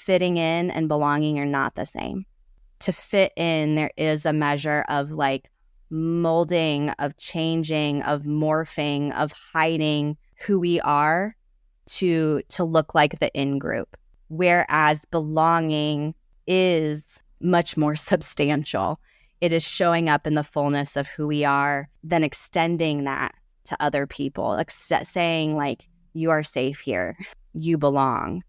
fitting in and belonging are not the same. To fit in, there is a measure of like molding, of changing, of morphing, of hiding who we are to look like the in-group. Whereas belonging is much more substantial. It is showing up in the fullness of who we are, then extending that to other people, like saying like, you are safe here, you belong.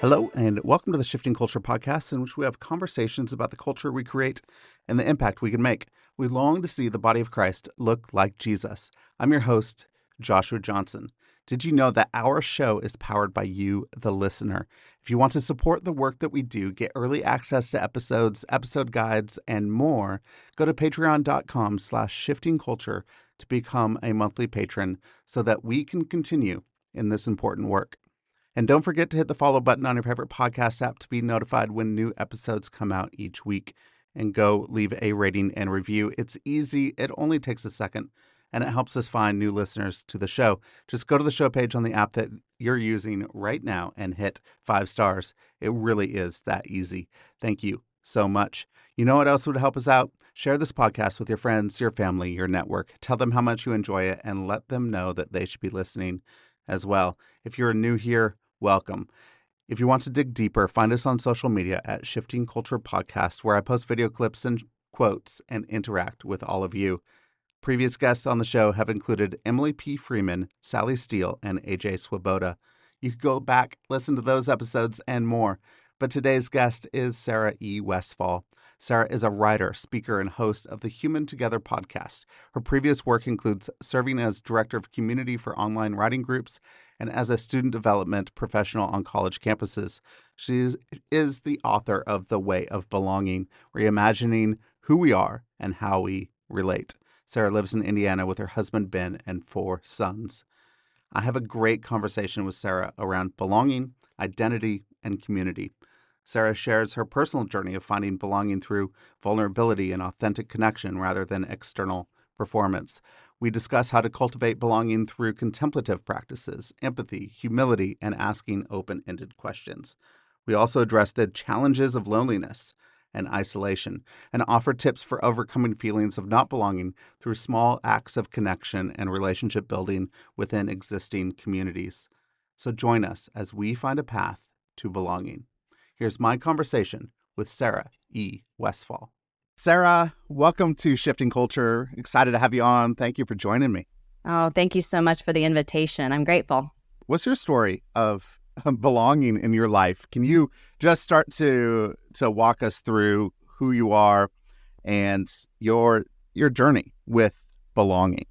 Hello, and welcome to the Shifting Culture podcast, in which we have conversations about the culture we create and the impact we can make. We long to see the body of Christ look like Jesus. I'm your host, Joshua Johnson. Did you know that our show is powered by you, the listener? If you want to support the work that we do, get early access to episodes, episode guides, and more, go to patreon.com/shiftingculture to become a monthly patron so that we can continue in this important work. And don't forget to hit the follow button on your favorite podcast app to be notified when new episodes come out each week. And go leave a rating and review. It's easy. It only takes a second, and it helps us find new listeners to the show. Just go to the show page on the app that you're using right now and hit 5 stars. It really is that easy. Thank you so much. You know what else would help us out? Share this podcast with your friends, your family, your network. Tell them how much you enjoy it and let them know that they should be listening as well. If you're new here, welcome. If you want to dig deeper, find us on social media at Shifting Culture Podcast, where I post video clips and quotes and interact with all of you. Previous guests on the show have included Emily P. Freeman, Sally Steele, and AJ Swoboda. You could go back, listen to those episodes and more. But today's guest is Sarah E. Westfall. Sarah is a writer, speaker, and host of the Human Together podcast. Her previous work includes serving as director of community for online writing groups and as a student development professional on college campuses. She is the author of The Way of Belonging, Reimagining Who We Are and How We Relate. Sarah lives in Indiana with her husband, Ben, and 4 sons. I have a great conversation with Sarah around belonging, identity, and community. Sarah shares her personal journey of finding belonging through vulnerability and authentic connection rather than external performance. We discuss how to cultivate belonging through contemplative practices, empathy, humility, and asking open-ended questions. We also address the challenges of loneliness and isolation and offer tips for overcoming feelings of not belonging through small acts of connection and relationship building within existing communities. So join us as we find a path to belonging. Here's my conversation with Sarah E. Westfall. Sarah, welcome to Shifting Culture. Excited to have you on. Thank you for joining me. Oh, thank you so much for the invitation. I'm grateful. What's your story of belonging in your life? Can you just start to walk us through who you are and your journey with belonging?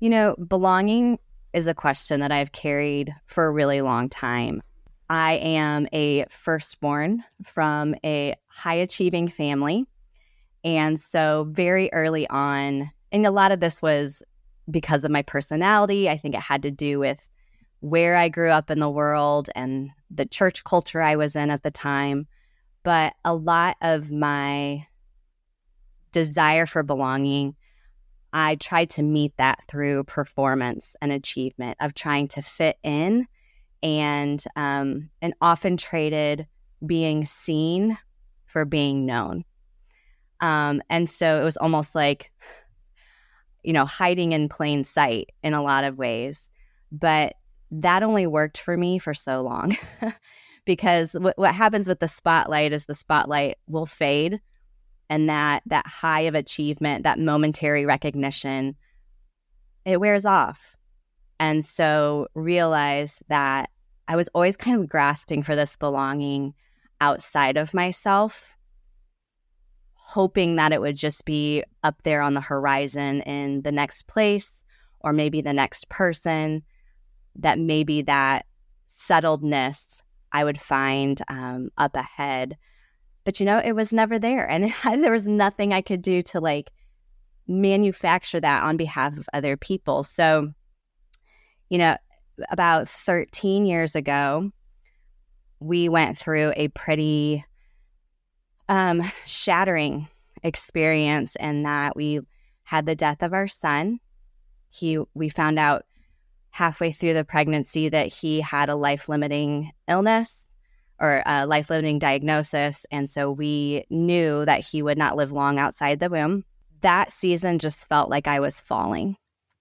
You know, belonging is a question that I've carried for a really long time. I am a firstborn from a high-achieving family. And so very early on, and a lot of this was because of my personality. I think it had to do with where I grew up in the world and the church culture I was in at the time. But a lot of my desire for belonging, I tried to meet that through performance and achievement of trying to fit in and often traded being seen for being known. And so it was almost like, hiding in plain sight in a lot of ways. But that only worked for me for so long because what happens with the spotlight is the spotlight will fade, and that high of achievement, that momentary recognition, it wears off. And so realize that I was always kind of grasping for this belonging outside of myself, hoping that it would just be up there on the horizon in the next place or maybe the next person, that maybe that settledness I would find up ahead. But, it was never there. And there was nothing I could do to manufacture that on behalf of other people. So, about 13 years ago, we went through a pretty shattering experience in that we had the death of our son. We found out halfway through the pregnancy that he had a life-limiting illness or a life-limiting diagnosis. And so we knew that he would not live long outside the womb. That season just felt like I was falling,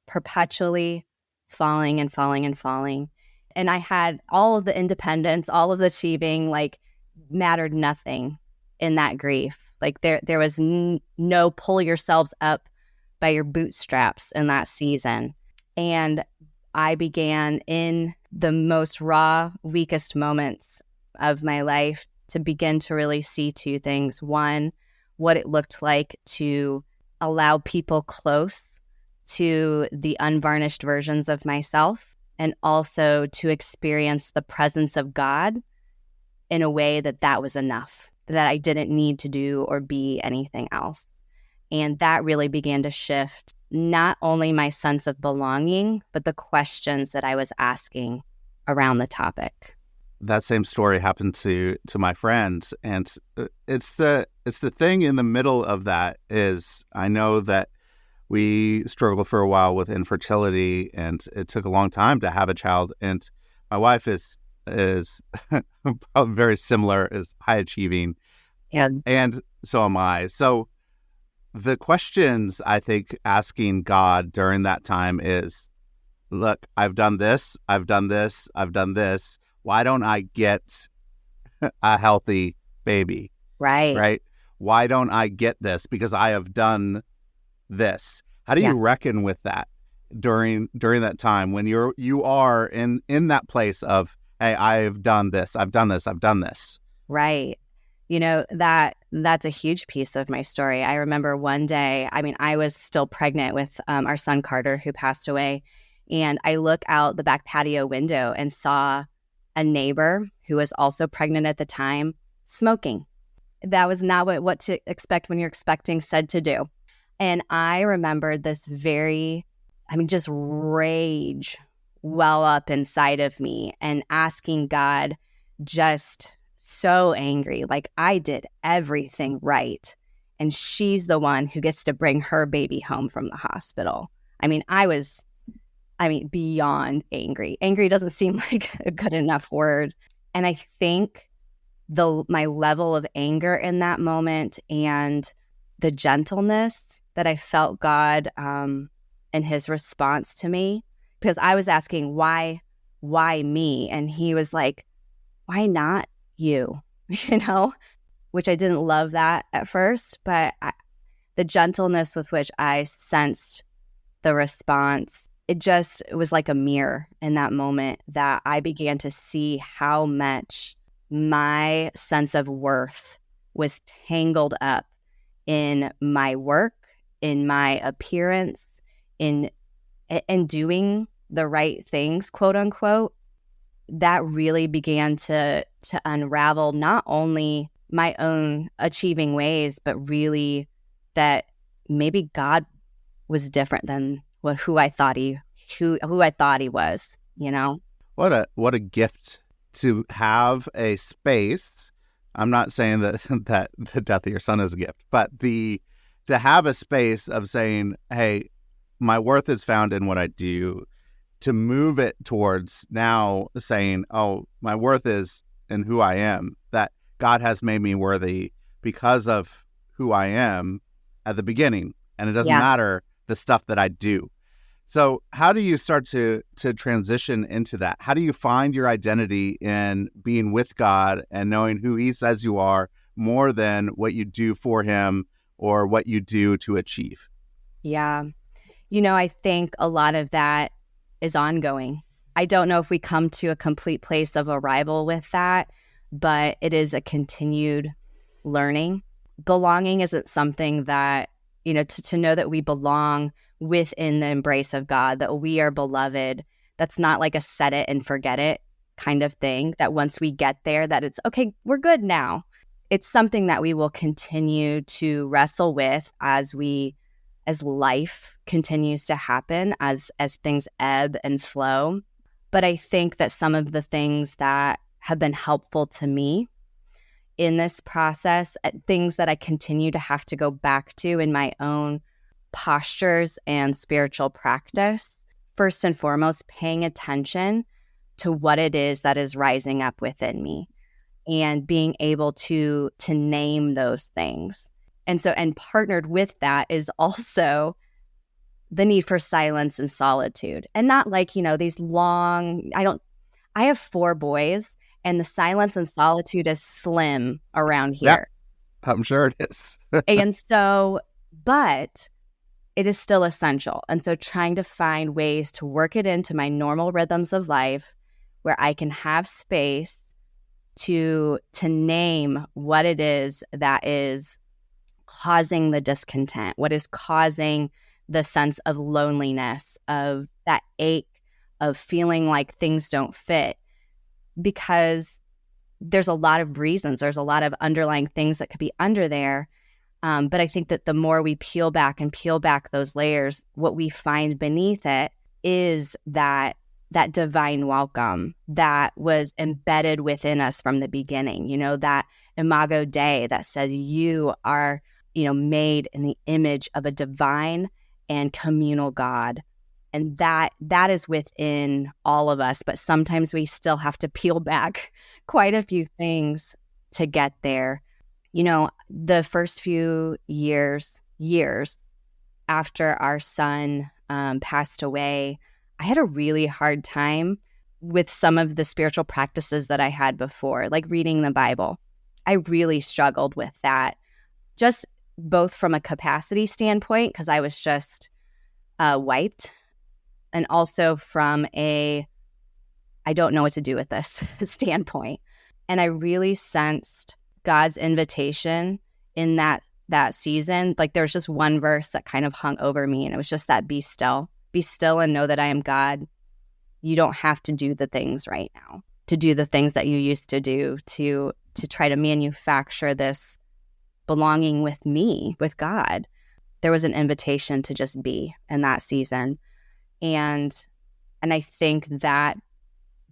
perpetually falling and falling and falling. And I had all of the independence, all of the achieving, like mattered nothing in that grief. Like there was no pull yourselves up by your bootstraps in that season. And I began in the most raw, weakest moments of my life to begin to really see two things. One, what it looked like to allow people close to the unvarnished versions of myself, and also to experience the presence of God in a way that was enough, that I didn't need to do or be anything else. And that really began to shift not only my sense of belonging, but the questions that I was asking around the topic. That same story happened to my friends, and it's the thing in the middle of that is I know that we struggled for a while with infertility, and it took a long time to have a child. And my wife is very similar, is high achieving, and so am I. So the questions I think asking God during that time is, look, I've done this, I've done this, I've done this. Why don't I get a healthy baby? Right. Right? Why don't I get this? Because I have done this. How do you reckon with that during that time when you are in that place of, hey, I've done this, I've done this, I've done this? Right. You know, that's a huge piece of my story. I remember one day, I was still pregnant with our son Carter, who passed away. And I look out the back patio window and saw a neighbor who was also pregnant at the time smoking. That was not what to expect when you're expecting said to do. And I remembered this just rage well up inside of me and asking God, just so angry, like I did everything right. And she's the one who gets to bring her baby home from the hospital. I was beyond angry. Angry doesn't seem like a good enough word. And I think my level of anger in that moment and the gentleness that I felt God in his response to me, because I was asking, why me? And he was like, why not you? Which I didn't love that at first, but the gentleness with which I sensed the response, it was like a mirror in that moment that I began to see how much my sense of worth was tangled up in my work, in my appearance, in doing the right things, quote unquote. That really began to unravel not only my own achieving ways, but really that maybe God was different than who I thought he was, What a gift to have a space. I'm not saying that the death of your son is a gift, but to have a space of saying, hey, my worth is found in what I do, to move it towards now saying, oh, my worth is in who I am, that God has made me worthy because of who I am at the beginning. And it doesn't matter the stuff that I do. So how do you start to transition into that? How do you find your identity in being with God and knowing who he says you are more than what you do for him or what you do to achieve? Yeah. I think a lot of that is ongoing. I don't know if we come to a complete place of arrival with that, but it is a continued learning. Belonging isn't something that, to know that we belong within the embrace of God, that we are beloved. That's not like a set it and forget it kind of thing, that once we get there, that it's okay, we're good now. It's something that we will continue to wrestle with as life continues to happen, as things ebb and flow. But I think that some of the things that have been helpful to me in this process, things that I continue to have to go back to in my own postures and spiritual practice. First and foremost, paying attention to what it is that is rising up within me and being able to name those things. And partnered with that is also the need for silence and solitude. And not like, these long, I have 4 boys, and the silence and solitude is slim around here. Yeah, I'm sure it is. And so, but it is still essential. And so trying to find ways to work it into my normal rhythms of life where I can have space to name what it is that is causing the discontent, what is causing the sense of loneliness, of that ache, of feeling like things don't fit. Because there's a lot of reasons, there's a lot of underlying things that could be under there. But I think that the more we peel back those layers, what we find beneath it is that divine welcome that was embedded within us from the beginning, that imago Dei that says you are, made in the image of a divine and communal God. And that is within all of us. But sometimes we still have to peel back quite a few things to get there. The first few years after our son passed away, I had a really hard time with some of the spiritual practices that I had before, like reading the Bible. I really struggled with that, just both from a capacity standpoint, because I was just wiped, and also from I don't know what to do with this standpoint. And I really sensed God's invitation in that season. Like there was just one verse that kind of hung over me, and it was just that be still and know that I am God. You don't have to do the things right now, to do the things that you used to do, to try to manufacture this belonging with me, with God. There was an invitation to just be in that season. And I think that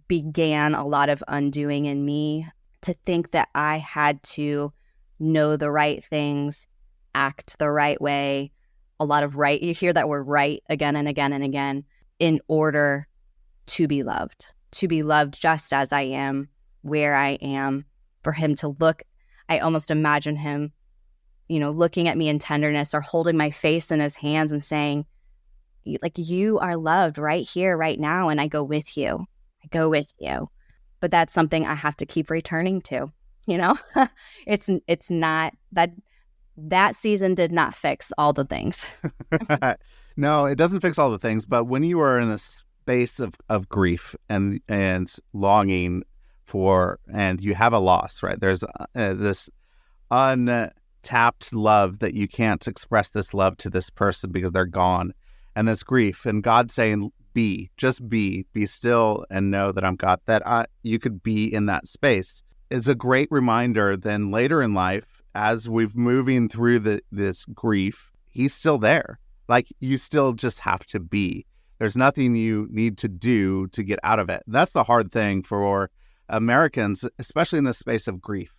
began a lot of undoing in me, to think that I had to know the right things, act the right way, a lot of right. You hear that word right again and again and again, in order to be loved just as I am, where I am, for him to look. I almost imagine him, looking at me in tenderness or holding my face in his hands and saying, like, you are loved right here, right now, and I go with you. But that's something I have to keep returning to, It's not that season did not fix all the things. No, it doesn't fix all the things. But when you are in a space of grief and longing for, and you have a loss, right? There's this untapped love that you can't express this love to this person because they're gone. And this grief, and God saying, be still and know that I'm God, that you could be in that space. It's a great reminder then later in life, as we've moving through this grief, he's still there. Like, you still just have to be. There's nothing you need to do to get out of it. And that's the hard thing for Americans, especially in the space of grief.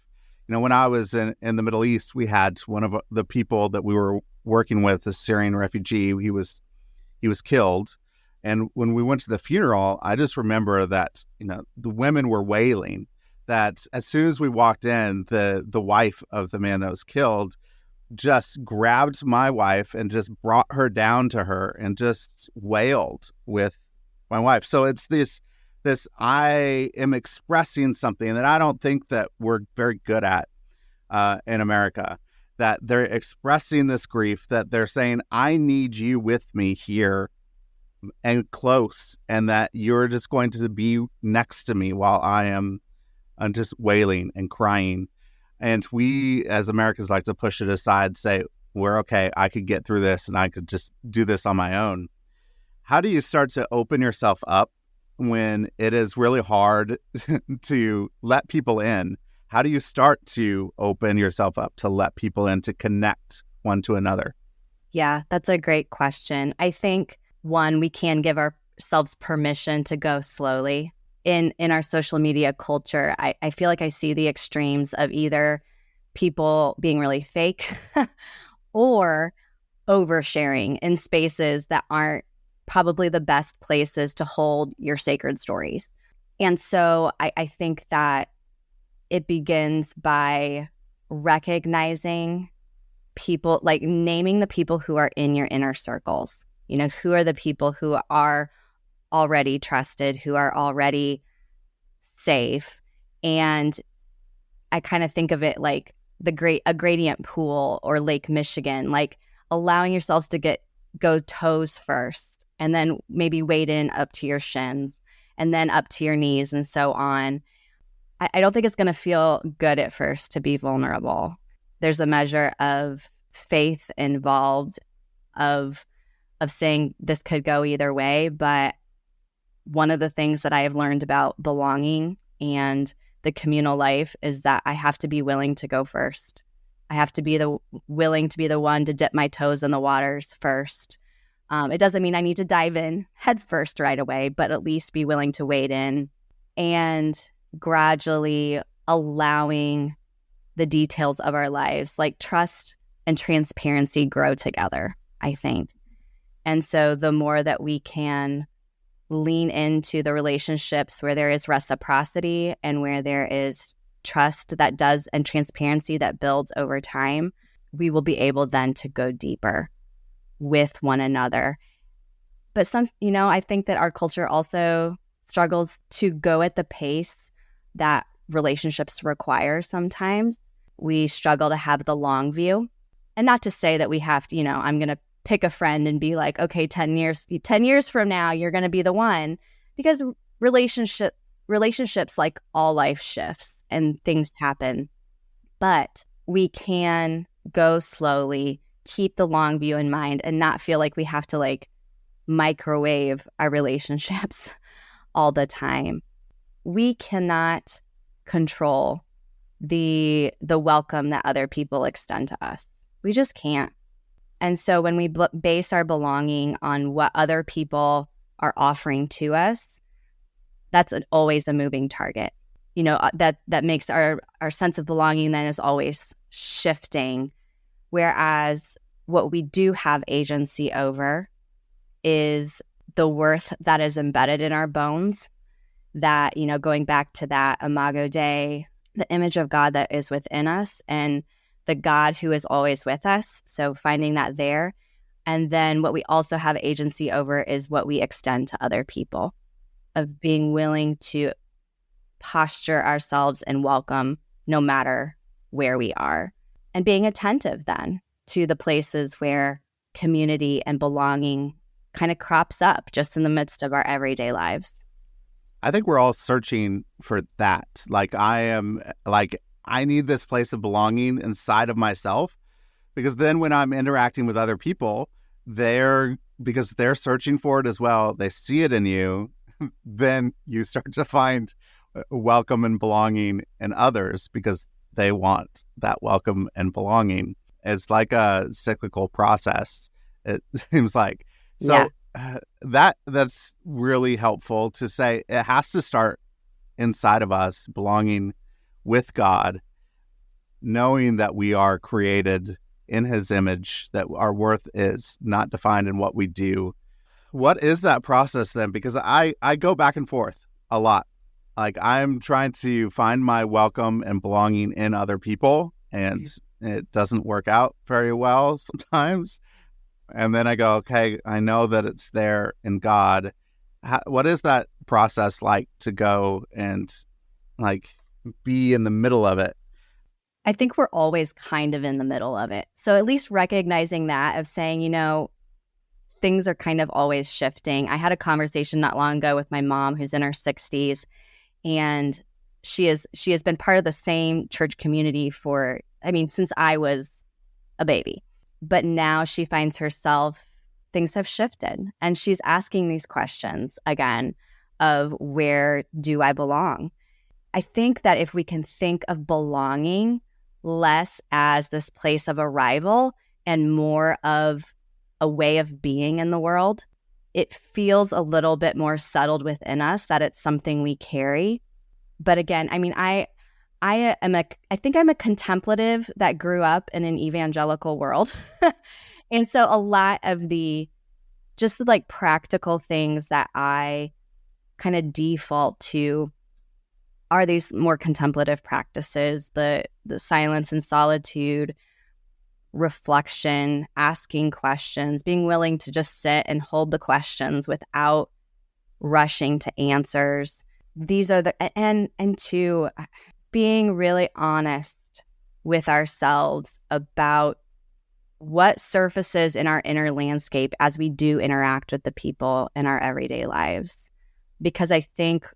When I was in the Middle East, we had one of the people that we were working with, a Syrian refugee. He was killed. And when we went to the funeral, I just remember that, the women were wailing, that as soon as we walked in, the wife of the man that was killed just grabbed my wife and just brought her down to her and just wailed with my wife. So it's this I am expressing something that I don't think that we're very good at in America, that they're expressing this grief, that they're saying, I need you with me here and close, and that you're just going to be next to me while I'm just wailing and crying. And we as Americans like to push it aside, say, we're okay, I could get through this and I could just do this on my own. How do you start to open yourself up when it is really hard to let people in? How do you start to open yourself up to let people in, to connect one to another? Yeah, that's a great question. I think, one, we can give ourselves permission to go slowly. in our social media culture, I feel like I see the extremes of either people being really fake or oversharing in spaces that aren't probably the best places to hold your sacred stories. And so I think that it begins by recognizing people, like naming the people who are in your inner circles. You know, who are the people who are already trusted, who are already safe. And I kind of think of it like a gradient pool or Lake Michigan, like allowing yourselves to go toes first and then maybe wade in up to your shins and then up to your knees and so on. I don't think it's going to feel good at first to be vulnerable. There's a measure of faith involved of saying this could go either way. But one of the things that I have learned about belonging and the communal life is that I have to be willing to go first. I have to be willing to be the one to dip my toes in the waters first. It doesn't mean I need to dive in head first right away, but at least be willing to wade in and gradually allowing the details of our lives, like trust and transparency, grow together, I think. And so the more that we can lean into the relationships where there is reciprocity and where there is trust that does and transparency that builds over time, we will be able then to go deeper with one another. But I think that our culture also struggles to go at the pace that relationships require sometimes. We struggle to have the long view. And not to say that we have to, I'm going to pick a friend and be like, okay, 10 years from now, you're going to be the one. Because relationships, like all life, shifts and things happen. But we can go slowly, keep the long view in mind, and not feel like we have to like microwave our relationships all the time. We cannot control the welcome that other people extend to us. We just can't. And so when we base our belonging on what other people are offering to us, that's always a moving target. That makes our sense of belonging then is always shifting. Whereas what we do have agency over is the worth that is embedded in our bones, that, going back to that Imago Dei, the image of God that is within us and the God who is always with us. So finding that there. And then what we also have agency over is what we extend to other people, of being willing to posture ourselves and welcome no matter where we are, and being attentive then to the places where community and belonging kind of crops up just in the midst of our everyday lives. I think we're all searching for that. I need this place of belonging inside of myself, because then when I'm interacting with other people, because they're searching for it as well, they see it in you, then you start to find welcome and belonging in others because they want that welcome and belonging. It's like a cyclical process, it seems like. So that's really helpful to say. It has to start inside of us, belonging with God, knowing that we are created in His image, that our worth is not defined in what we do. What is that process then? Because I go back and forth a lot. Like, I'm trying to find my welcome and belonging in other people, and it doesn't work out very well sometimes. And then I go, okay, I know that it's there in God. What is that process like to go and like be in the middle of it? I think we're always kind of in the middle of it. So at least recognizing that, of saying, things are kind of always shifting. I had a conversation not long ago with my mom, who's in her 60s, and she has been part of the same church community since I was a baby. But now she finds herself, things have shifted, and she's asking these questions again of, where do I belong? I think that if we can think of belonging less as this place of arrival and more of a way of being in the world, it feels a little bit more settled within us that it's something we carry. But again, I mean, I think I'm a contemplative that grew up in an evangelical world. And so a lot of the like practical things that I kind of default to are these more contemplative practices, the silence and solitude, reflection, asking questions, being willing to just sit and hold the questions without rushing to answers. These are and to being really honest with ourselves about what surfaces in our inner landscape as we do interact with the people in our everyday lives. Because I think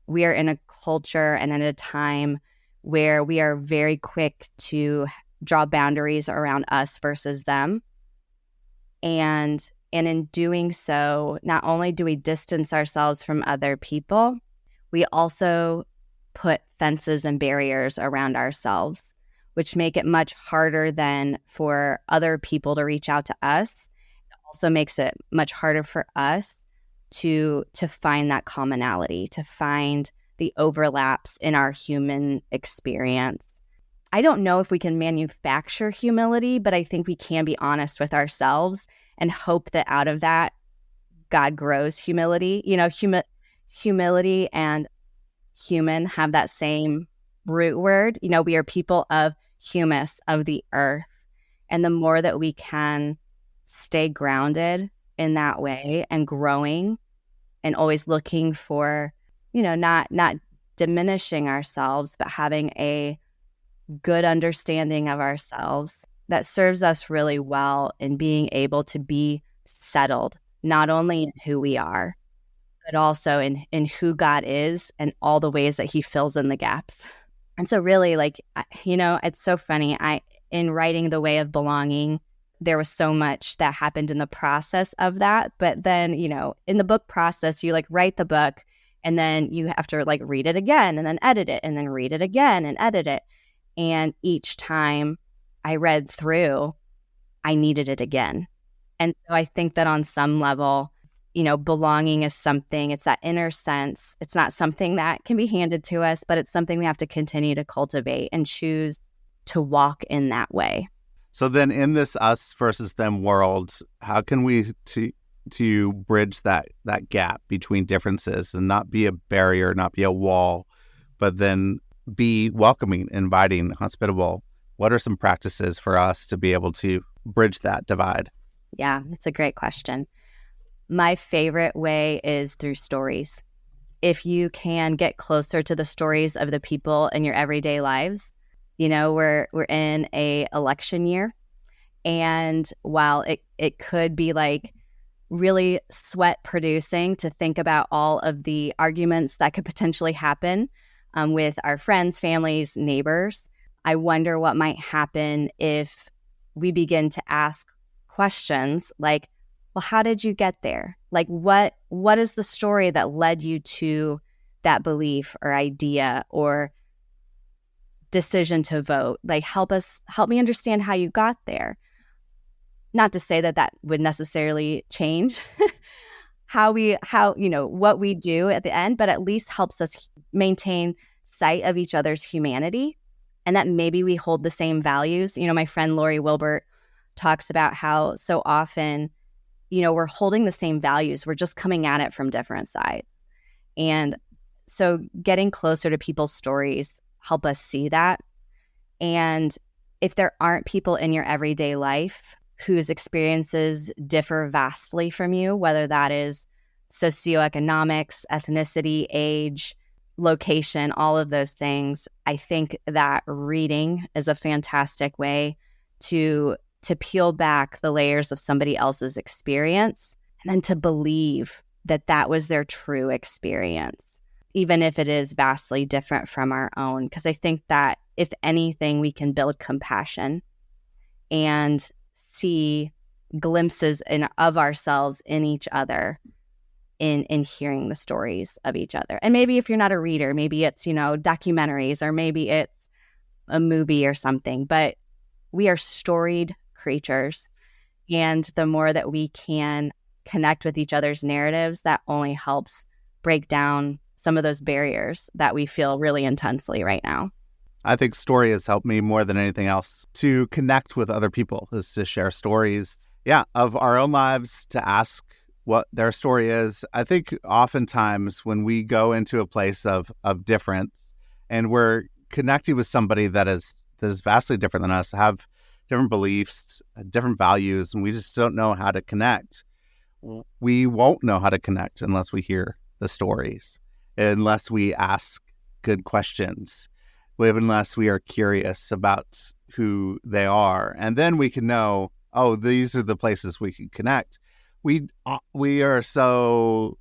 we are in a culture and in a time where we are very quick to draw boundaries around us versus them. And in doing so, not only do we distance ourselves from other people, we also put fences and barriers around ourselves, which make it much harder then for other people to reach out to us. It also makes it much harder for us to find that commonality, to find the overlaps in our human experience. I don't know if we can manufacture humility, but I think we can be honest with ourselves and hope that out of that, God grows humility. You know, humility and human have that same root word. You know, we are people of humus, of the earth. And the more that we can stay grounded in that way and growing and always looking for, you know, not diminishing ourselves, but having a good understanding of ourselves that serves us really well in being able to be settled, not only in who we are, but also in who God is and all the ways that he fills in the gaps. And so really, like, you know, it's so funny. In writing The Way of Belonging, there was so much that happened in the process of that. But then, you know, in the book process, you like write the book and then you have to like read it again and then edit it and then read it again and edit it. And each time I read through, I needed it again. And so I think that on some level, you know, belonging is something, it's that inner sense. It's not something that can be handed to us, but it's something we have to continue to cultivate and choose to walk in that way. So then in this us versus them world, how can we to bridge that gap between differences and not be a barrier, not be a wall, but then be welcoming, inviting, hospitable? What are some practices for us to be able to bridge that divide? Yeah, it's a great question. My favorite way is through stories. If you can get closer to the stories of the people in your everyday lives, you know, we're in a election year. And while it could be like really sweat producing to think about all of the arguments that could potentially happen with our friends, families, neighbors, I wonder what might happen if we begin to ask questions like, well, how did you get there? Like, what is the story that led you to that belief or idea or decision to vote? Like, help me understand how you got there. Not to say that would necessarily change how you know, what we do at the end, but at least helps us maintain sight of each other's humanity and that maybe we hold the same values. You know, my friend Lori Wilbert talks about how so often, you know, we're holding the same values. We're just coming at it from different sides. And so getting closer to people's stories help us see that. And if there aren't people in your everyday life whose experiences differ vastly from you, whether that is socioeconomics, ethnicity, age, location, all of those things, I think that reading is a fantastic way to peel back the layers of somebody else's experience and then to believe that that was their true experience, even if it is vastly different from our own. Because I think that if anything, we can build compassion and see glimpses of ourselves in each other in hearing the stories of each other. And maybe if you're not a reader, maybe it's, you know, documentaries or maybe it's a movie or something, but we are storied creatures. And the more that we can connect with each other's narratives, that only helps break down some of those barriers that we feel really intensely right now. I think story has helped me more than anything else to connect with other people, is to share stories, of our own lives, to ask what their story is. I think oftentimes when we go into a place of difference and we're connecting with somebody that is vastly different than us, have different beliefs, different values, and we just don't know how to connect, we won't know how to connect unless we hear the stories, unless we ask good questions, unless we are curious about who they are. And then we can know, oh, these are the places we can connect. We are so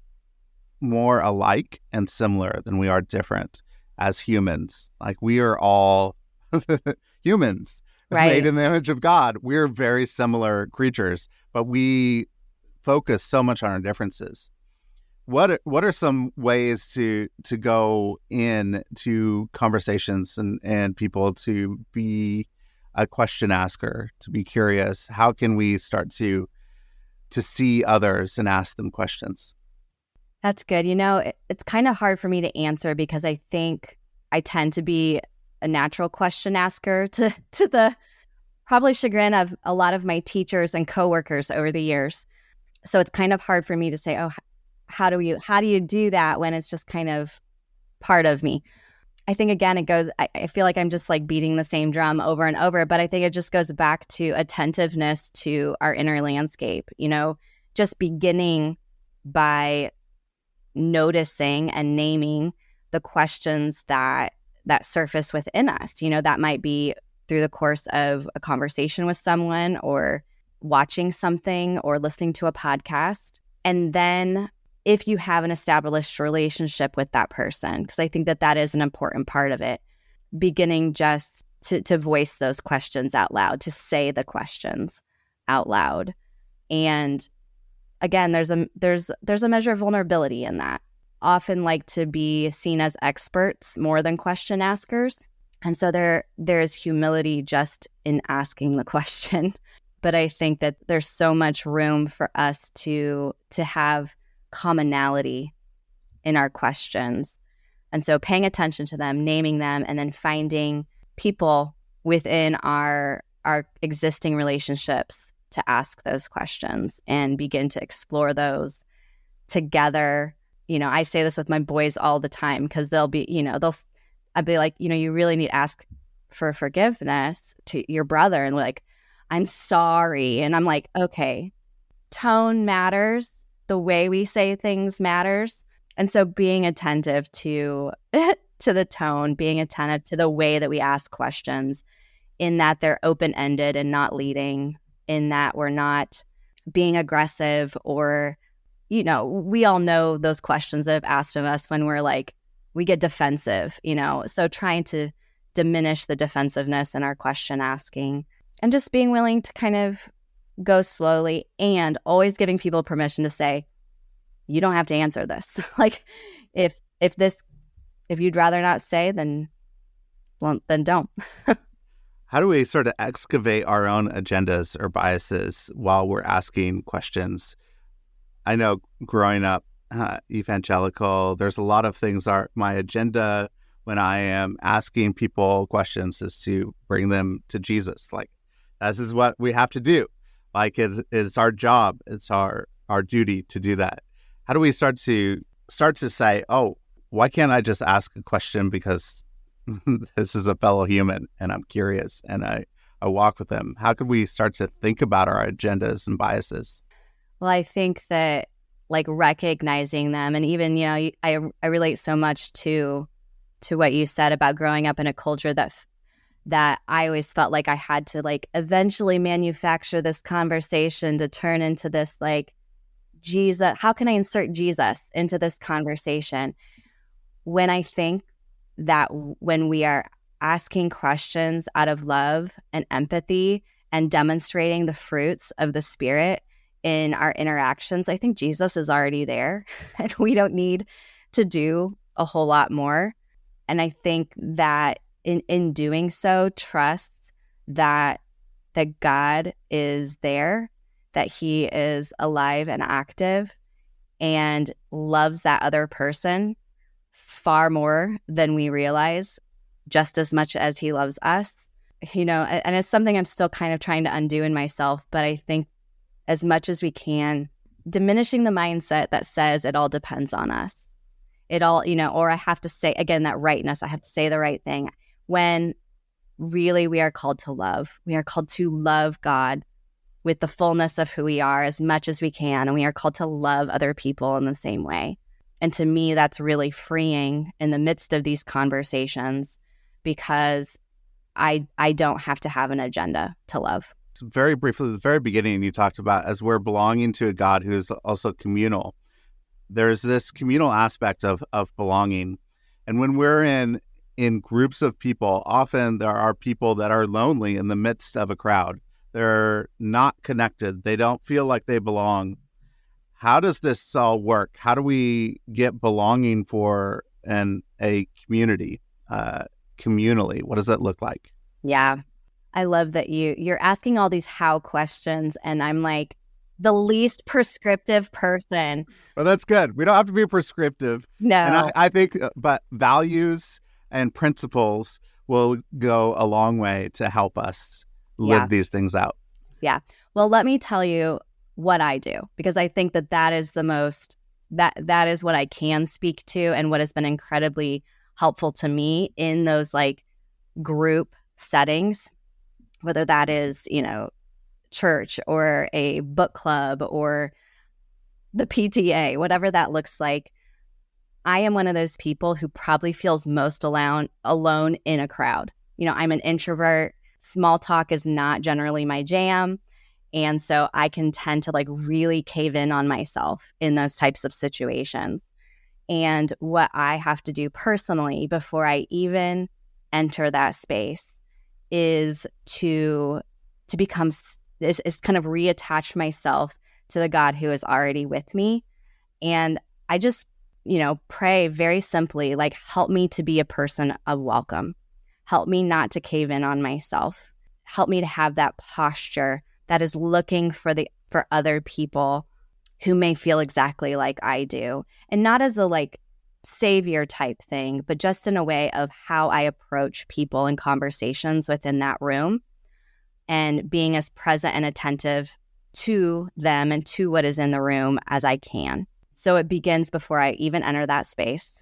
more alike and similar than we are different as humans. Like, we are all humans, right, made in the image of God. We're very similar creatures, but we focus so much on our differences. What are some ways to go into conversations and people to be a question asker, to be curious? How can we start to see others and ask them questions? That's good. It's kind of hard for me to answer because I think I tend to be a natural question asker to the probably chagrin of a lot of my teachers and coworkers over the years. So it's kind of hard for me to say, oh, how do you do that when it's just kind of part of me? I think, again, I feel like I'm just like beating the same drum over and over, but I think it just goes back to attentiveness to our inner landscape, just beginning by noticing and naming the questions that surface within us. That might be through the course of a conversation with someone, or watching something, or listening to a podcast. And then if you have an established relationship with that person, because I think that is an important part of it, beginning just to voice those questions out loud, to say the questions out loud. And again, there's a measure of vulnerability in that. Often like to be seen as experts more than question askers. And so there's humility just in asking the question. But I think that there's so much room for us to have commonality in our questions. And so paying attention to them, naming them, and then finding people within our existing relationships to ask those questions and begin to explore those together. I say this with my boys all the time, because I'll be like, you really need to ask for forgiveness to your brother, and like, I'm sorry. And I'm like, okay, tone matters. The way we say things matters. And so being attentive to the tone, being attentive to the way that we ask questions, in that they're open-ended and not leading, in that we're not being aggressive, or, we all know those questions that have asked of us when we're like, we get defensive, so trying to diminish the defensiveness in our question asking, and just being willing to kind of go slowly, and always giving people permission to say, you don't have to answer this. Like, if you'd rather not say, then don't. How do we sort of excavate our own agendas or biases while we're asking questions? I know growing up evangelical, there's a lot of things my agenda when I am asking people questions is to bring them to Jesus. Like, this is what we have to do. Like, it's our job. It's our duty to do that. How do we start to say, oh, why can't I just ask a question because this is a fellow human and I'm curious and I walk with them? How could we start to think about our agendas and biases? Well, I think that, like, recognizing them, and even, I relate so much to what you said about growing up in a culture that I always felt like I had to, like, eventually manufacture this conversation to turn into this, like, Jesus. How can I insert Jesus into this conversation? When I think that when we are asking questions out of love and empathy and demonstrating the fruits of the Spirit in our interactions, I think Jesus is already there, and we don't need to do a whole lot more. And I think that in doing so, trusts that God is there that he is alive and active and loves that other person far more than we realize, just as much as he loves us. And it's something I'm still kind of trying to undo in myself, but I think as much as we can, diminishing the mindset that says it all depends on us. It all, or I have to say, again, that rightness, I have to say the right thing, when really we are called to love. We are called to love God with the fullness of who we are as much as we can, and we are called to love other people in the same way. And to me, that's really freeing in the midst of these conversations, because I don't have to have an agenda to love. Very briefly, at the very beginning, you talked about as we're belonging to a God who is also communal. There's this communal aspect of belonging. And when we're in groups of people, often there are people that are lonely in the midst of a crowd. They're not connected. They don't feel like they belong. How does this all work? How do we get belonging for a community, communally? What does that look like? Yeah. I love that you're asking all these how questions, and I'm like the least prescriptive person. Well, that's good. We don't have to be prescriptive. No. And I think, but values and principles will go a long way to help us live these things out. Yeah. Well, let me tell you what I do, because I think that is the most, that is what I can speak to, and what has been incredibly helpful to me in those like group settings, whether that is, church or a book club or the PTA, whatever that looks like. I am one of those people who probably feels most alone in a crowd. I'm an introvert. Small talk is not generally my jam. And so I can tend to like really cave in on myself in those types of situations. And what I have to do personally before I even enter that space is to become, is kind of reattach myself to the God who is already with me. And I just, pray very simply, like, help me to be a person of welcome. Help me not to cave in on myself. Help me to have that posture that is looking for other people who may feel exactly like I do. And not as a like savior type thing, but just in a way of how I approach people in conversations within that room, and being as present and attentive to them and to what is in the room as I can. So it begins before I even enter that space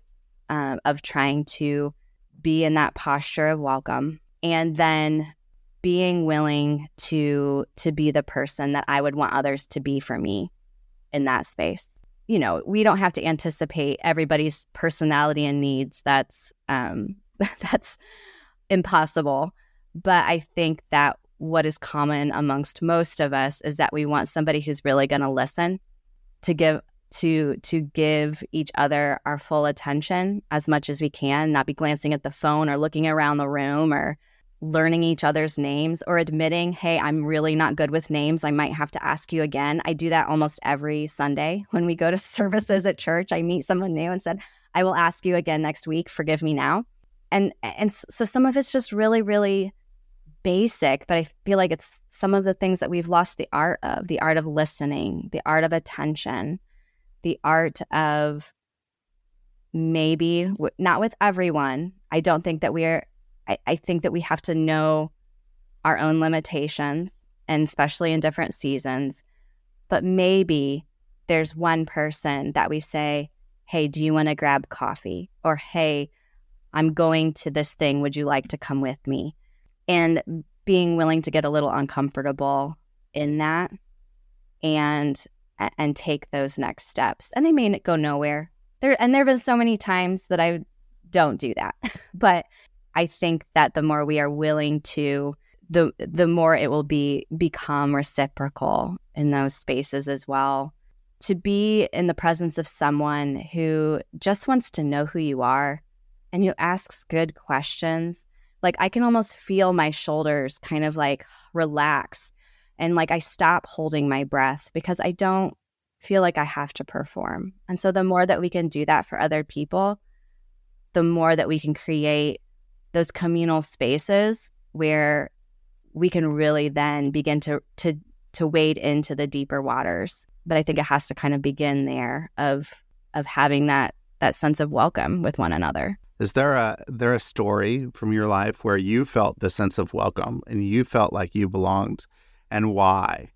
of trying to be in that posture of welcome, and then being willing to be the person that I would want others to be for me in that space. We don't have to anticipate everybody's personality and needs. That's impossible. But I think that what is common amongst most of us is that we want somebody who's really going to listen, to give each other our full attention as much as we can, not be glancing at the phone or looking around the room or learning each other's names, or admitting, hey, I'm really not good with names. I might have to ask you again. I do that almost every Sunday when we go to services at church. I meet someone new and said, I will ask you again next week. Forgive me now. And so some of it's just really, really basic, but I feel like it's some of the things that we've lost the art of listening, the art of attention, the art of, maybe not with everyone. I don't think that I think that we have to know our own limitations, and especially in different seasons. But maybe there's one person that we say, hey, do you want to grab coffee? Or, hey, I'm going to this thing. Would you like to come with me? And being willing to get a little uncomfortable in that and take those next steps. And they may go nowhere. There have been so many times that I don't do that. But I think that the more we are willing to, the more it will become reciprocal in those spaces as well. To be in the presence of someone who just wants to know who you are and who asks good questions. Like, I can almost feel my shoulders kind of like relax, and like I stop holding my breath because I don't feel like I have to perform. And so the more that we can do that for other people, the more that we can create those communal spaces where we can really then begin to to wade into the deeper waters. But I think it has to kind of begin there of having that sense of welcome with one another. Is there a story from your life where you felt the sense of welcome and you felt like you belonged, and why?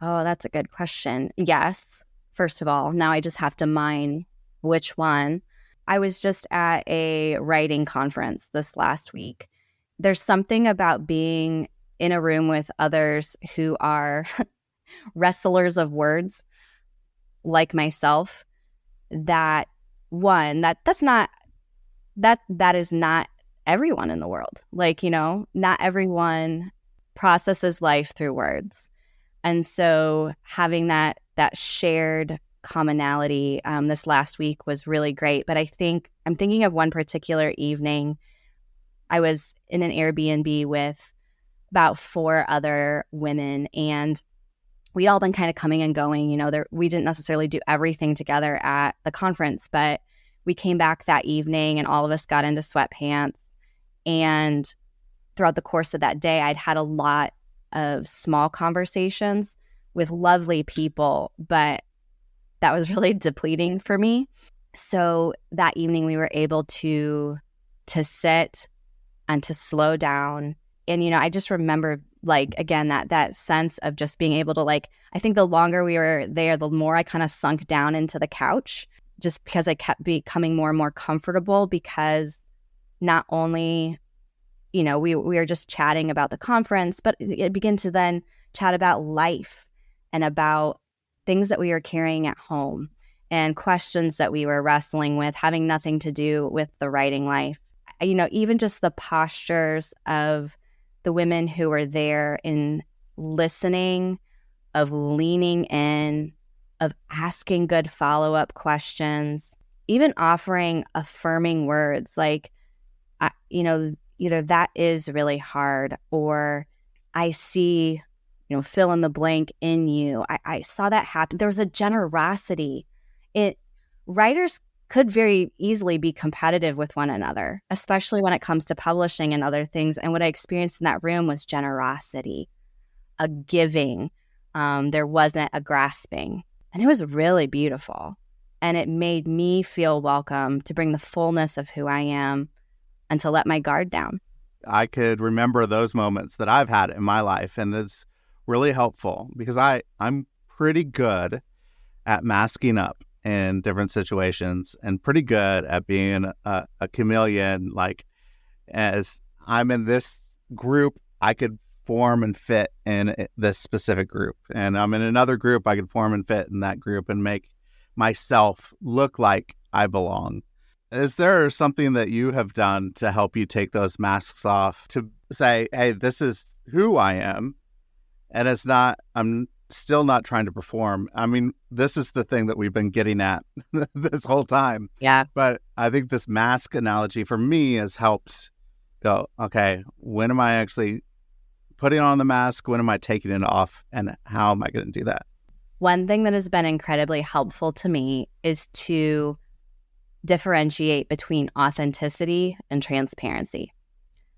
Oh, that's a good question. Yes. First of all, now I just have to mine which one. I was just at a writing conference this last week. There's something about being in a room with others who are wrestlers of words like myself, that is not everyone in the world. Like, not everyone processes life through words. And so having that shared commonality this last week was really great. But I'm thinking of one particular evening. I was in an Airbnb with about 4 other women, and we'd all been kind of coming and going. We didn't necessarily do everything together at the conference, but we came back that evening and all of us got into sweatpants. And throughout the course of that day, I'd had a lot of small conversations with lovely people, but that was really depleting for me. So that evening we were able to sit and to slow down. And, I just remember, like, again, that sense of just being able to, like, I think the longer we were there, the more I kind of sunk down into the couch, just because I kept becoming more and more comfortable, because not only, we were just chatting about the conference, but it began to then chat about life and about things that we were carrying at home and questions that we were wrestling with, having nothing to do with the writing life. Even just the postures of the women who were there in listening, of leaning in, of asking good follow-up questions, even offering affirming words like, either that is really hard, or I see, fill in the blank in you. I saw that happen. There was a generosity. Writers could very easily be competitive with one another, especially when it comes to publishing and other things. And what I experienced in that room was generosity, a giving. There wasn't a grasping. And it was really beautiful. And it made me feel welcome to bring the fullness of who I am and to let my guard down. I could remember those moments that I've had in my life, and it's really helpful because I'm pretty good at masking up in different situations and pretty good at being a chameleon. Like, as I'm in this group, I could form and fit in this specific group. And I'm in another group, I could form and fit in that group and make myself look like I belong. Is there something that you have done to help you take those masks off, to say, hey, this is who I am, and I'm still not trying to perform? I mean, this is the thing that we've been getting at this whole time. Yeah. But I think this mask analogy for me has helped go, okay, when am I actually putting on the mask? When am I taking it off? And how am I going to do that? One thing that has been incredibly helpful to me is to differentiate between authenticity and transparency.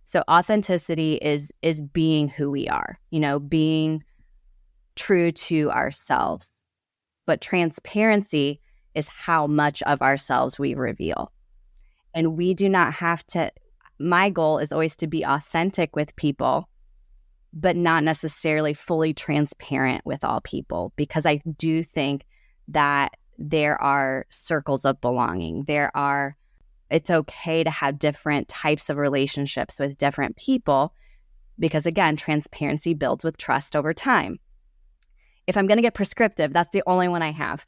So authenticity is being who we are, being true to ourselves. But transparency is how much of ourselves we reveal. And we do not have to, my goal is always to be authentic with people, but not necessarily fully transparent with all people, because I do think that there are circles of belonging. It's okay to have different types of relationships with different people, because again, transparency builds with trust over time. If I'm going to get prescriptive, that's the only one I have.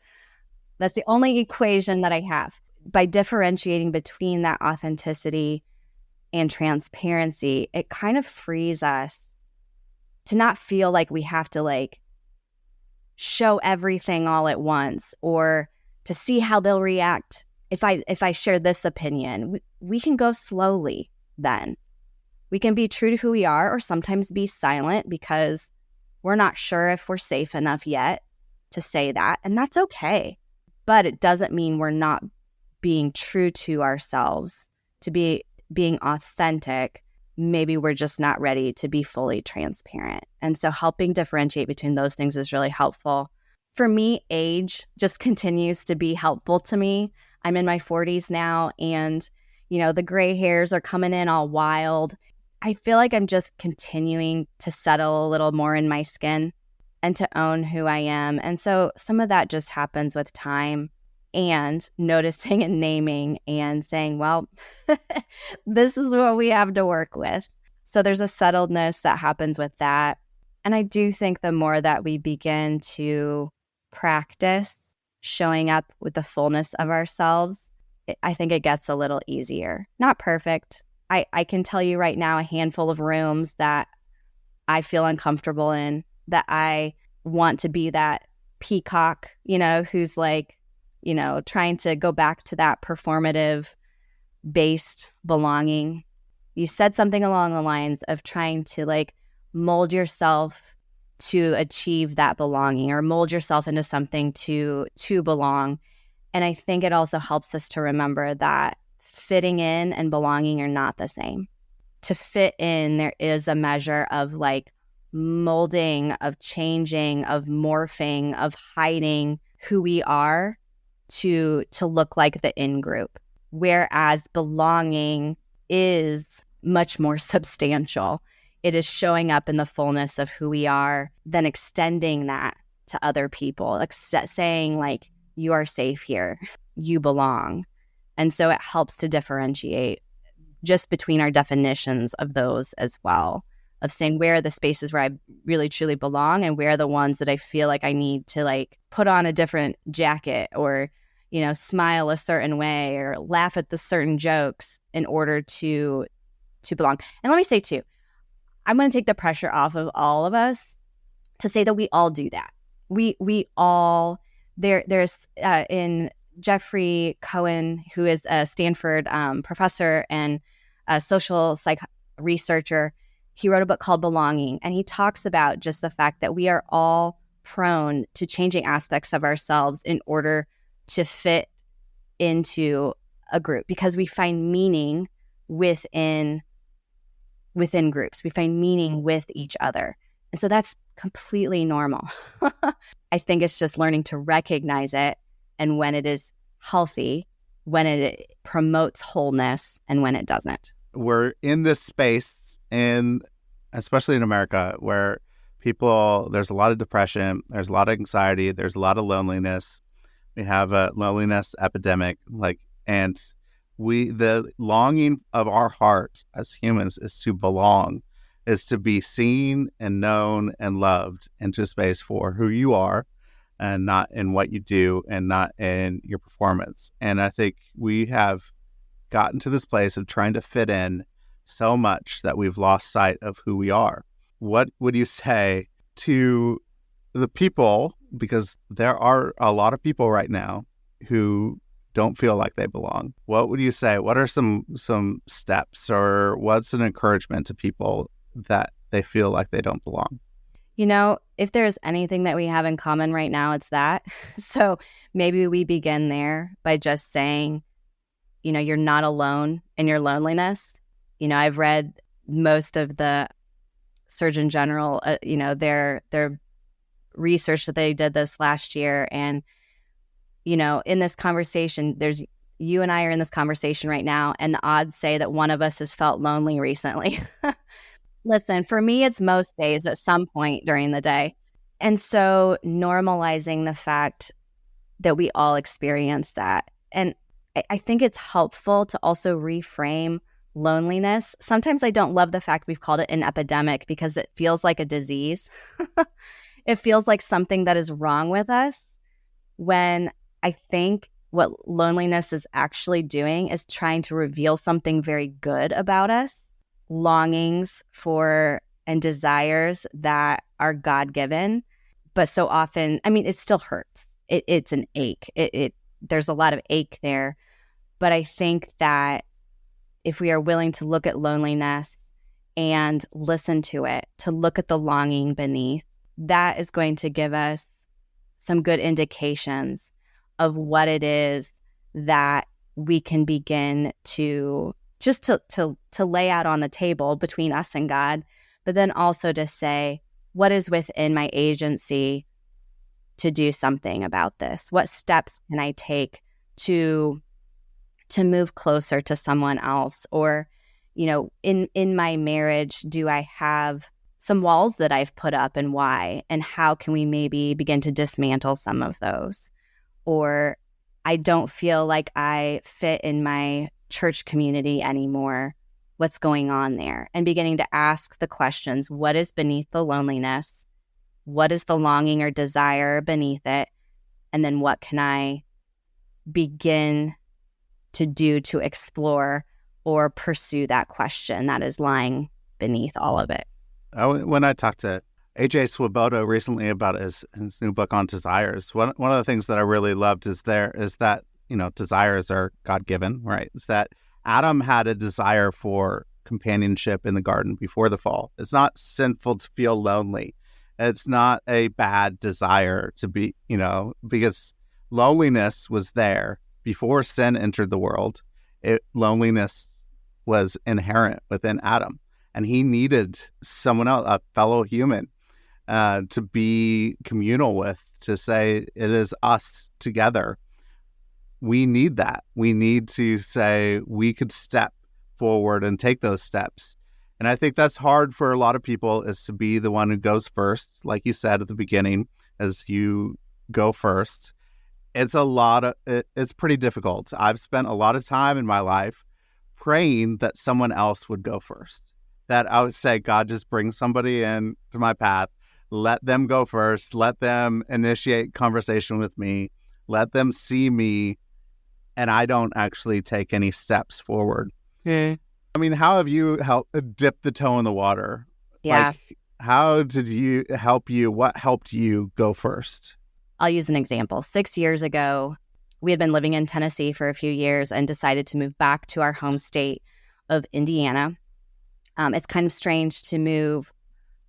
That's the only equation that I have. By differentiating between that authenticity and transparency, it kind of frees us to not feel like we have to show everything all at once, or to see how they'll react if I share this opinion. We can go slowly then. We can be true to who we are, or sometimes be silent because we're not sure if we're safe enough yet to say that, and that's okay. But it doesn't mean we're not being true to ourselves, to being authentic. maybe we're just not ready to be fully transparent. And so helping differentiate between those things is really helpful. For me, age just continues to be helpful to me. I'm in my 40s now, and, the gray hairs are coming in all wild. I feel like I'm just continuing to settle a little more in my skin and to own who I am. And so some of that just happens with time and noticing and naming and saying, well, this is what we have to work with. So there's a settledness that happens with that. And I do think the more that we begin to practice showing up with the fullness of ourselves, I think it gets a little easier. Not perfect. I can tell you right now a handful of rooms that I feel uncomfortable in, that I want to be that peacock, who's like, trying to go back to that performative based belonging. You said something along the lines of trying to like mold yourself to achieve that belonging or mold yourself into something to belong. And I think it also helps us to remember that fitting in and belonging are not the same. To fit in, there is a measure of like molding, of changing, of morphing, of hiding who we are to look like the in-group. Whereas belonging is much more substantial. It is showing up in the fullness of who we are, then extending that to other people, saying like, you are safe here, you belong. And so it helps to differentiate just between our definitions of those as well, of saying where are the spaces where I really truly belong and where are the ones that I feel like I need to like put on a different jacket or, smile a certain way or laugh at the certain jokes in order to belong. And let me say too, I'm going to take the pressure off of all of us to say that we all do that. We all, there's in Jeffrey Cohen, who is a Stanford professor and a social psych researcher, he wrote a book called Belonging, and he talks about just the fact that we are all prone to changing aspects of ourselves in order to fit into a group because we find meaning within groups. We find meaning with each other. And so that's completely normal. I think it's just learning to recognize it and when it is healthy, when it promotes wholeness, and when it doesn't. We're in this space, and especially in America, where there's a lot of depression, there's a lot of anxiety, there's a lot of loneliness. We have a loneliness epidemic, and the longing of our heart as humans is to belong, is to be seen and known and loved into space for who you are and not in what you do and not in your performance. And I think we have gotten to this place of trying to fit in so much that we've lost sight of who we are. What would you say to the people, because there are a lot of people right now who don't feel like they belong? What would you say? What are some steps, or what's an encouragement to people that they feel like they don't belong? If there's anything that we have in common right now, it's that. So maybe we begin there by just saying, you're not alone in your loneliness. I've read most of the Surgeon General, their research that they did this last year. And, in this conversation, you and I are in this conversation right now, and the odds say that one of us has felt lonely recently. Listen, for me, it's most days at some point during the day. And so normalizing the fact that we all experience that. And I think it's helpful to also reframe loneliness. Sometimes I don't love the fact we've called it an epidemic because it feels like a disease. It feels like something that is wrong with us, when I think what loneliness is actually doing is trying to reveal something very good about us, longings for and desires that are God-given. But so often, it still hurts. It's an ache. There's a lot of ache there. But I think that if we are willing to look at loneliness and listen to it, to look at the longing beneath, that is going to give us some good indications of what it is that we can begin to just to lay out on the table between us and God, but then also to say, what is within my agency to do something about this? What steps can I take to move closer to someone else? Or, in my marriage, do I have some walls that I've put up, and why? And how can we maybe begin to dismantle some of those? Or I don't feel like I fit in my church community anymore. What's going on there? And beginning to ask the questions, what is beneath the loneliness? What is the longing or desire beneath it? And then what can I begin to do to explore or pursue that question that is lying beneath all of it? When I talked to AJ Swoboda recently about his new book on desires, one of the things that I really loved is that, desires are God-given, right? Is that Adam had a desire for companionship in the garden before the fall. It's not sinful to feel lonely. It's not a bad desire to be, because loneliness was there before sin entered the world. Loneliness was inherent within Adam, and he needed someone else, a fellow human, to be communal with, to say, it is us together. We need that. We need to say we could step forward and take those steps. And I think that's hard for a lot of people, is to be the one who goes first. Like you said at the beginning, as you go first, it's pretty difficult. I've spent a lot of time in my life praying that someone else would go first. That I would say, God, just bring somebody in to my path. Let them go first. Let them initiate conversation with me. Let them see me. And I don't actually take any steps forward. Hmm. I mean, how have you helped dip the toe in the water? Yeah. How did you help you? What helped you go first? I'll use an example. 6 years ago, we had been living in Tennessee for a few years and decided to move back to our home state of Indiana. It's kind of strange to move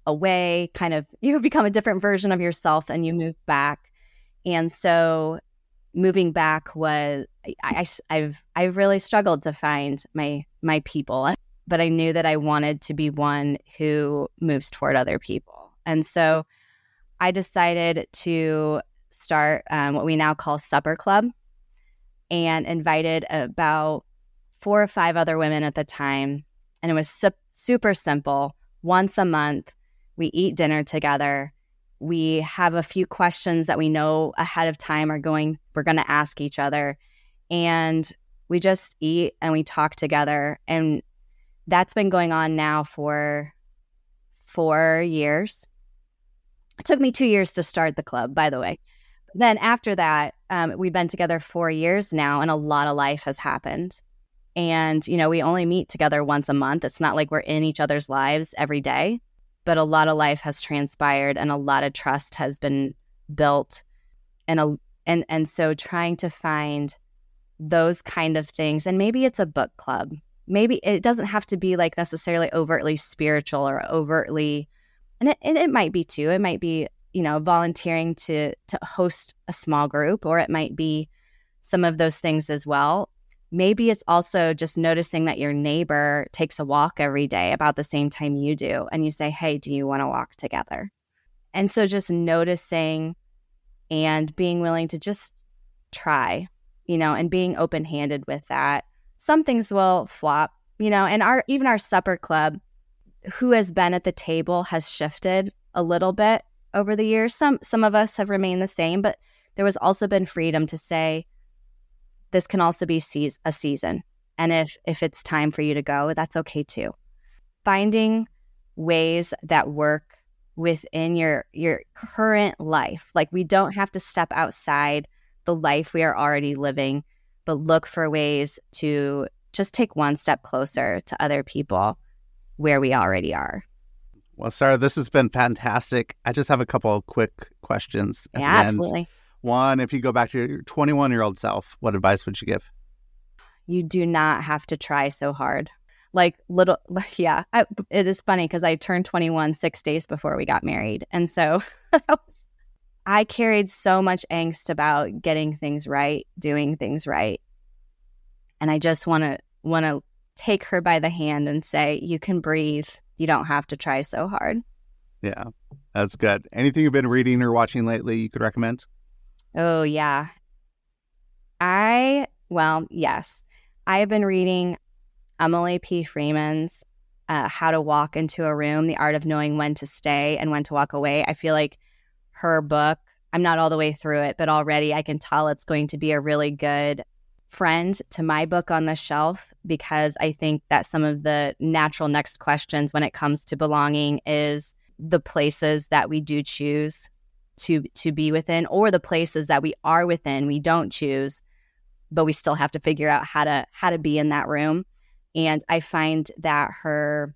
away, you become a different version of yourself and you move back. And so moving back was, I've really struggled to find my people, but I knew that I wanted to be one who moves toward other people. And so I decided to start what we now call Supper Club, and invited about 4 or 5 other women at the time. And it was super simple. Once a month, we eat dinner together. We have a few questions that we know ahead of time we're going to ask each other. And we just eat and we talk together. And that's been going on now for 4 years. It took me 2 years to start the club, by the way. Then after that, we've been together 4 years now, and a lot of life has happened. And, we only meet together once a month. It's not like we're in each other's lives every day, but a lot of life has transpired and a lot of trust has been built. And so trying to find those kind of things, and maybe it's a book club. Maybe it doesn't have to be like necessarily overtly spiritual or overtly, and it might be too. It might be, volunteering to host a small group, or it might be some of those things as well. Maybe it's also just noticing that your neighbor takes a walk every day about the same time you do, and you say, hey, do you want to walk together? And so just noticing and being willing to just try, and being open-handed with that. Some things will flop, and even our supper club, who has been at the table has shifted a little bit over the years. Some of us have remained the same, but there has also been freedom to say, this can also be a season. And if it's time for you to go, that's okay too. Finding ways that work within your current life. Like, we don't have to step outside the life we are already living, but look for ways to just take one step closer to other people where we already are. Well, Sarah, this has been fantastic. I just have a couple of quick questions at the end. Absolutely. One, if you go back to your 21-year-old self, what advice would you give? You do not have to try so hard. It is funny because I turned 21 6 days before we got married. And so I carried so much angst about getting things right, doing things right. And I just want to take her by the hand and say, you can breathe. You don't have to try so hard. Yeah, that's good. Anything you've been reading or watching lately you could recommend? Oh, yeah. Yes. I have been reading Emily P. Freeman's How to Walk into a Room, The Art of Knowing When to Stay and When to Walk Away. I feel like her book, I'm not all the way through it, but already I can tell it's going to be a really good friend to my book on the shelf, because I think that some of the natural next questions when it comes to belonging is the places that we do choose to be within, or the places that we are within, we don't choose, but we still have to figure out how to be in that room. And I find that her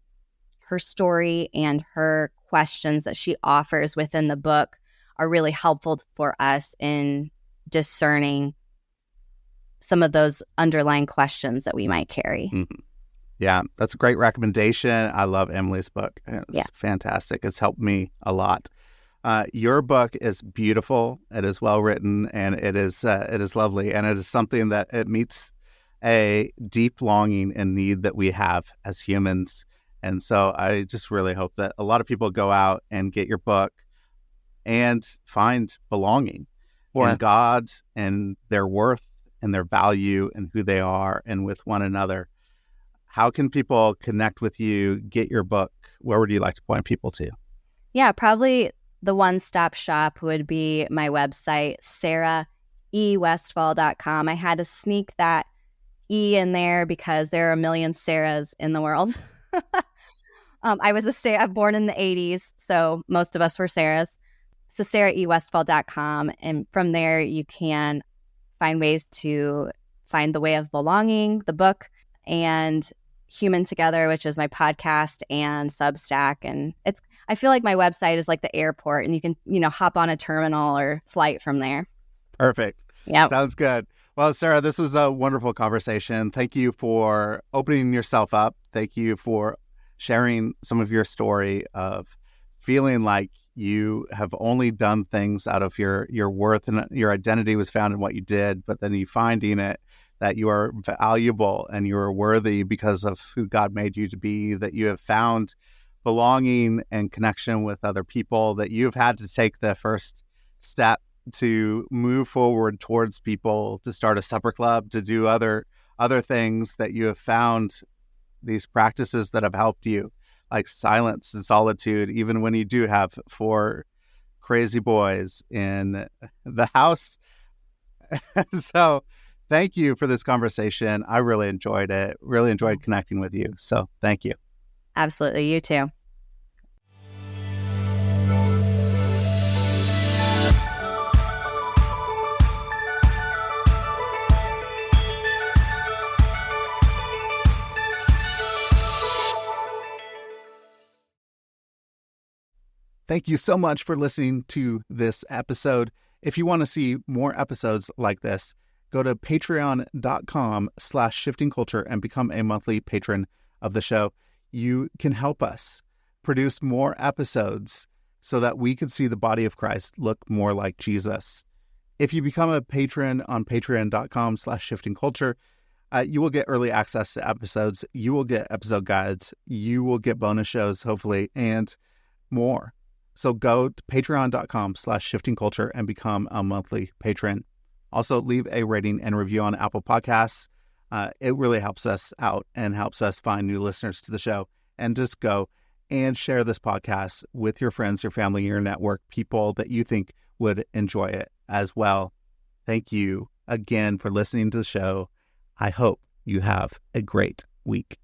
story and her questions that she offers within the book are really helpful for us in discerning some of those underlying questions that we might carry. Mm-hmm. Yeah, that's a great recommendation. I love Emily's book. It's fantastic. It's helped me a lot. Your book is beautiful. It is well written, and it is lovely, and it is something that it meets a deep longing and need that we have as humans. And so I just really hope that a lot of people go out and get your book and find belonging in God and their worth and their value and who they are and with one another. How can people connect with you, get your book? Where would you like to point people to? Yeah, probably the one-stop shop would be my website, saraewestfall.com. I had to sneak that E in there because there are a million Sarahs in the world. I was born in the 80s, so most of us were Sarahs. So saraewestfall.com. And from there, you can find ways to find The Way of Belonging, the book, and Human Together, which is my podcast and Substack. And I feel like my website is like the airport, and you can, hop on a terminal or flight from there. Perfect. Yeah. Sounds good. Well, Sarah, this was a wonderful conversation. Thank you for opening yourself up. Thank you for sharing some of your story of feeling like you have only done things out of your worth, and your identity was found in what you did, but then you finding it that you are valuable and you are worthy because of who God made you to be, that you have found belonging and connection with other people, that you've had to take the first step to move forward towards people, to start a supper club, to do other things, that you have found these practices that have helped you, like silence and solitude, even when you do have 4 crazy boys in the house. So thank you for this conversation. I really enjoyed it, really enjoyed connecting with you. So thank you. Absolutely. You too. Thank you so much for listening to this episode. If you want to see more episodes like this, go to patreon.com/shiftingculture and become a monthly patron of the show. You can help us produce more episodes so that we can see the body of Christ look more like Jesus. If you become a patron on patreon.com/shiftingculture, you will get early access to episodes. You will get episode guides. You will get bonus shows, hopefully, and more. So go to patreon.com/shiftingculture and become a monthly patron. Also, leave a rating and review on Apple Podcasts. It really helps us out and helps us find new listeners to the show. And just go and share this podcast with your friends, your family, your network, people that you think would enjoy it as well. Thank you again for listening to the show. I hope you have a great week.